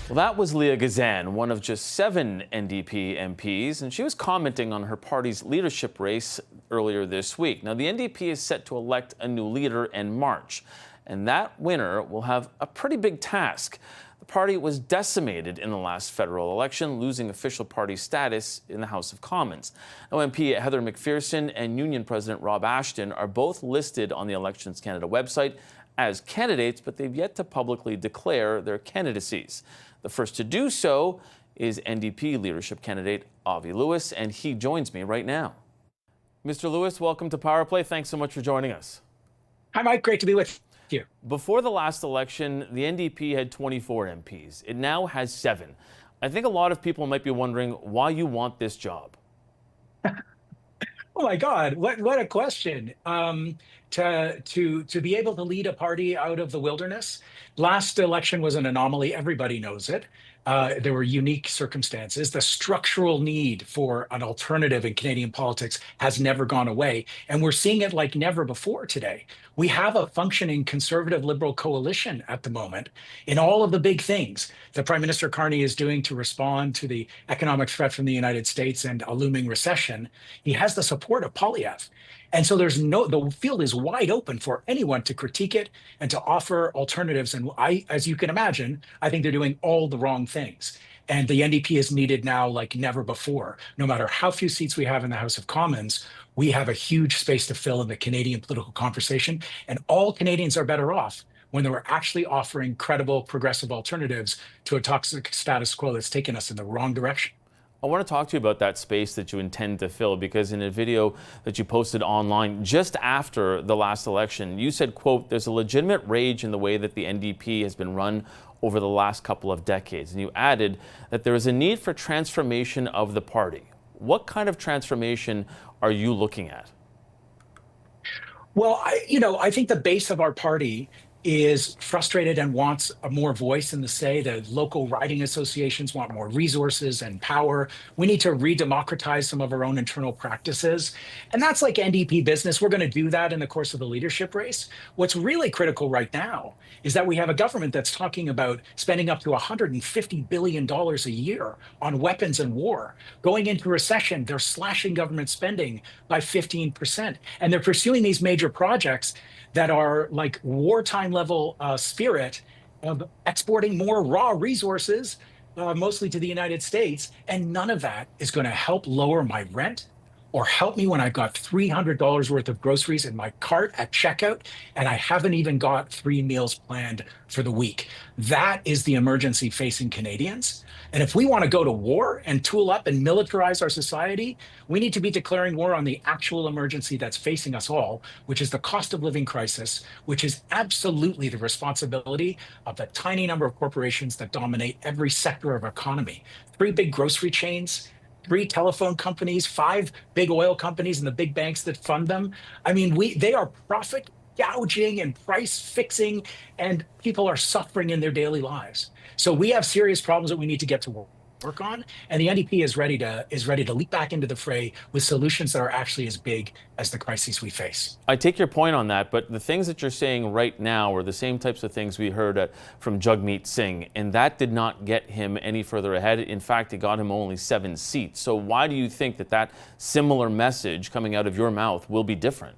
Well, that was Leah Gazan, one of just 7 NDP MPs, and she was commenting on her party's leadership race earlier this week. Now, the NDP is set to elect a new leader in March, and that winner will have a pretty big task. The party was decimated in the last federal election, losing official party status in the House of Commons. Now, MP Heather McPherson and Union President Rob Ashton are both listed on the Elections Canada website as candidates, but they've yet to publicly declare their candidacies. The first to do so is NDP leadership candidate Avi Lewis, and he joins me right now. Mr. Lewis, welcome to Power Play. Thanks so much for joining us. Hi, Mike. Great to be with you. Before the last election, the NDP had 24 MPs. It now has 7. I think a lot of people might be wondering why you want this job. Oh my God, what a question. To be able to lead a party out of the wilderness. Last election was an anomaly. Everybody knows it. There were unique circumstances. The structural need for an alternative in Canadian politics has never gone away. And we're seeing it like never before today. We have a functioning conservative liberal coalition at the moment in all of the big things that Prime Minister Carney is doing to respond to the economic threat from the United States and a looming recession. He has the support of Poilievre. And so the field is wide open for anyone to critique it and to offer alternatives. And as you can imagine, I think they're doing all the wrong things. And the NDP is needed now like never before. No matter how few seats we have in the House of Commons, we have a huge space to fill in the Canadian political conversation. And all Canadians are better off when they were actually offering credible, progressive alternatives to a toxic status quo that's taken us in the wrong direction. I want to talk to you about that space that you intend to fill, because in a video that you posted online just after the last election, you said, quote, "There's a legitimate rage in the way that the NDP has been run over the last couple of decades." And you added that there is a need for transformation of the party. What kind of transformation are you looking at? Well, I think the base of our party is frustrated and wants more voice in the say. The local riding associations want more resources and power. We need to re-democratize some of our own internal practices. And that's like NDP business. We're going to do that in the course of the leadership race. What's really critical right now is that we have a government that's talking about spending up to $150 billion a year on weapons and war. Going into recession, they're slashing government spending by 15%. And they're pursuing these major projects that are like wartime level spirit of exporting more raw resources, mostly to the United States. And none of that is going to help lower my rent or help me when I've got $300 worth of groceries in my cart at checkout, and I haven't even got 3 meals planned for the week. That is the emergency facing Canadians. And if we want to go to war and tool up and militarize our society, we need to be declaring war on the actual emergency that's facing us all, which is the cost of living crisis, which is absolutely the responsibility of the tiny number of corporations that dominate every sector of our economy. 3 big grocery chains, 3 telephone companies, 5 big oil companies, and the big banks that fund them. I mean, they are profit gouging and price fixing, and people are suffering in their daily lives. So we have serious problems that we need to get to work on, and the NDP is ready to leap back into the fray with solutions that are actually as big as the crises we face. I take your point on that, but the things that you're saying right now are the same types of things we heard from Jagmeet Singh, and that did not get him any further ahead. In fact, it got him only 7 seats. So why do you think that similar message coming out of your mouth will be different?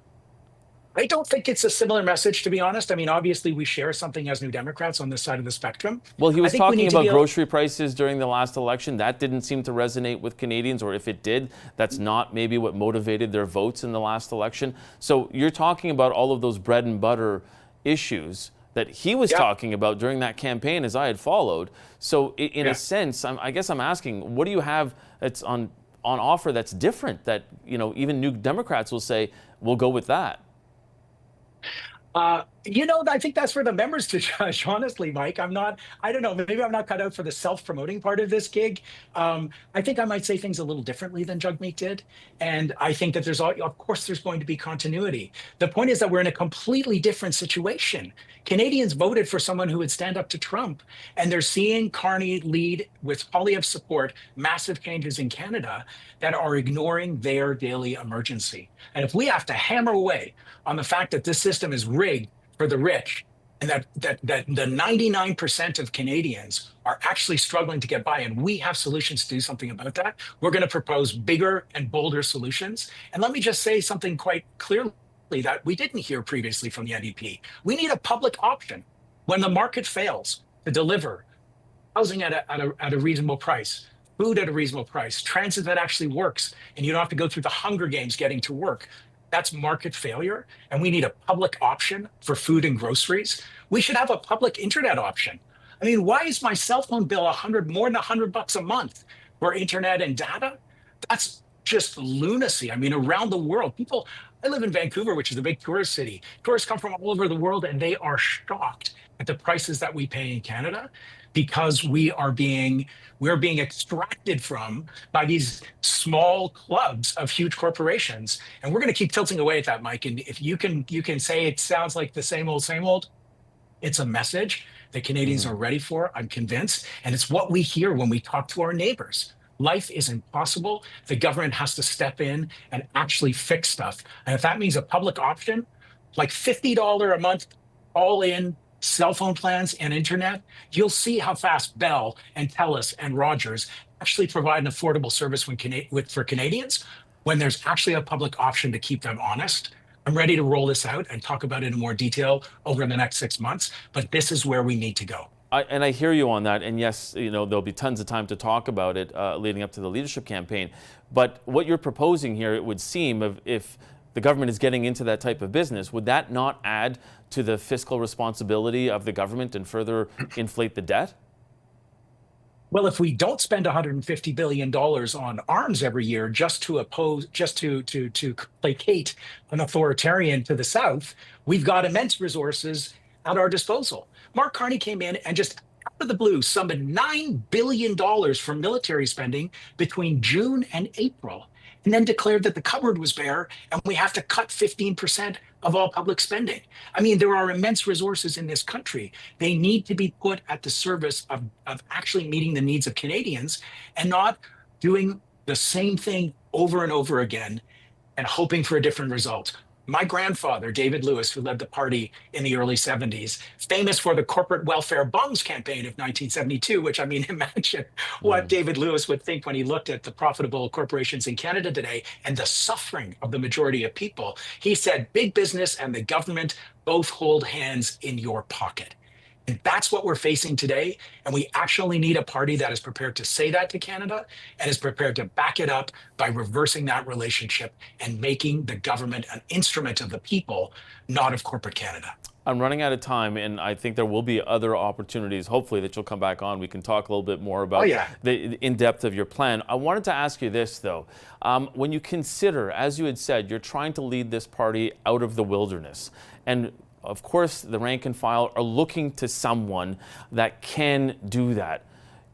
I don't think it's a similar message, to be honest. I mean, obviously, we share something as New Democrats on this side of the spectrum. Well, he was talking about grocery prices during the last election. That didn't seem to resonate with Canadians, or if it did, that's not maybe what motivated their votes in the last election. So you're talking about all of those bread and butter issues that he was talking about during that campaign, as I had followed. So in a sense, I guess I'm asking, what do you have that's on offer that's different, that even New Democrats will say, we'll go with that? I think that's for the members to judge, honestly, Mike. I don't know, maybe I'm not cut out for the self-promoting part of this gig. I think I might say things a little differently than Jagmeet did. And I think that of course, there's going to be continuity. The point is that we're in a completely different situation. Canadians voted for someone who would stand up to Trump, and they're seeing Carney lead, with Poilievre's support, massive changes in Canada that are ignoring their daily emergency. And if we have to hammer away on the fact that this system is rigged for the rich, and that the 99% of Canadians are actually struggling to get by, and we have solutions to do something about that. We're going to propose bigger and bolder solutions. And let me just say something quite clearly that we didn't hear previously from the NDP. We need a public option when the market fails to deliver housing at a reasonable price, food at a reasonable price, transit that actually works, and you don't have to go through the Hunger Games getting to work. That's market failure. And we need a public option for food and groceries. We should have a public internet option. I mean, why is my cell phone bill more than $100 a month for internet and data? That's just lunacy. I mean, around the world, I live in Vancouver, which is a big tourist city. Tourists come from all over the world and they are shocked at the prices that we pay in Canada because we're being extracted from by these small clubs of huge corporations. And we're going to keep tilting away at that, Mike. And if you can say it sounds like the same old, it's a message that Canadians are ready for, I'm convinced. And it's what we hear when we talk to our neighbors. Life is impossible. The government has to step in and actually fix stuff. And if that means a public option, like $50 a month, all in cell phone plans and internet, you'll see how fast Bell and TELUS and Rogers actually provide an affordable service for Canadians when there's actually a public option to keep them honest. I'm ready to roll this out and talk about it in more detail over the next 6 months, but this is where we need to go. I hear you on that, and yes, there'll be tons of time to talk about it leading up to the leadership campaign. But what you're proposing here, it would seem, if the government is getting into that type of business, would that not add to the fiscal responsibility of the government and further inflate the debt? Well, if we don't spend $150 billion on arms every year just to placate an authoritarian to the south, we've got immense resources at our disposal. Mark Carney came in and just out of the blue summoned $9 billion for military spending between June and April, and then declared that the cupboard was bare and we have to cut 15% of all public spending. I mean, there are immense resources in this country. They need to be put at the service of actually meeting the needs of Canadians and not doing the same thing over and over again and hoping for a different result. My grandfather, David Lewis, who led the party in the early 70s, famous for the corporate welfare bums campaign of 1972, which, I mean, imagine what David Lewis would think when he looked at the profitable corporations in Canada today and the suffering of the majority of people. He said, big business and the government both hold hands in your pocket. And that's what we're facing today. And we actually need a party that is prepared to say that to Canada and is prepared to back it up by reversing that relationship and making the government an instrument of the people, not of corporate Canada. I'm running out of time, and I think there will be other opportunities, hopefully, that you'll come back on. We can talk a little bit more about the in-depth of your plan. I wanted to ask you this, though. When you consider, as you had said, you're trying to lead this party out of the wilderness, and of course, the rank and file are looking to someone that can do that.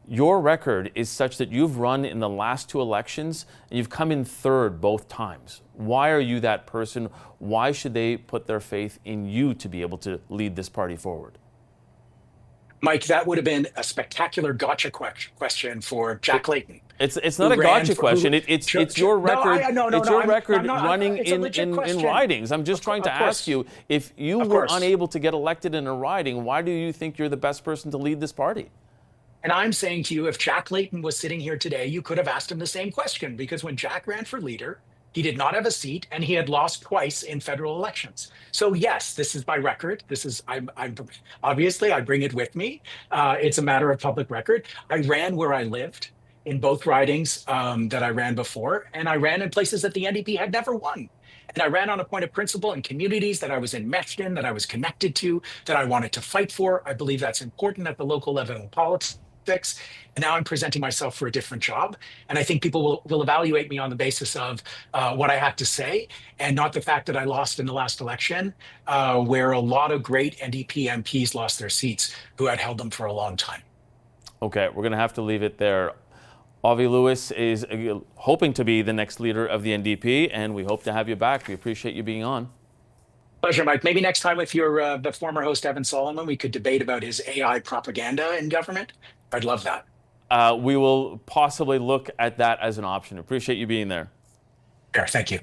Your record is such that you've run in the last two elections and you've come in third both times. Why are you that person? Why should they put their faith in you to be able to lead this party forward? Mike, that would have been a spectacular gotcha question for Jack Layton. It's not a gotcha question. It's your record. It's your record running in ridings. I'm just trying to ask you, if you were unable to get elected in a riding, why do you think you're the best person to lead this party? And I'm saying to you, if Jack Layton was sitting here today, you could have asked him the same question, because when Jack ran for leader, he did not have a seat, and he had lost twice in federal elections. So yes, this is my record. I'm obviously, I bring it with me. It's a matter of public record. I ran where I lived in both ridings that I ran before, and I ran in places that the NDP had never won. And I ran on a point of principle in communities that I was enmeshed in, that I was connected to, that I wanted to fight for. I believe that's important at the local level in politics. And now I'm presenting myself for a different job. And I think people will evaluate me on the basis of what I have to say, and not the fact that I lost in the last election, where a lot of great NDP MPs lost their seats who had held them for a long time. Okay, we're going to have to leave it there. Avi Lewis is hoping to be the next leader of the NDP, and we hope to have you back. We appreciate you being on. Pleasure, Mike. Maybe next time with your the former host, Evan Solomon, we could debate about his AI propaganda in government. I'd love that. We will possibly look at that as an option. Appreciate you being there. Sure, thank you.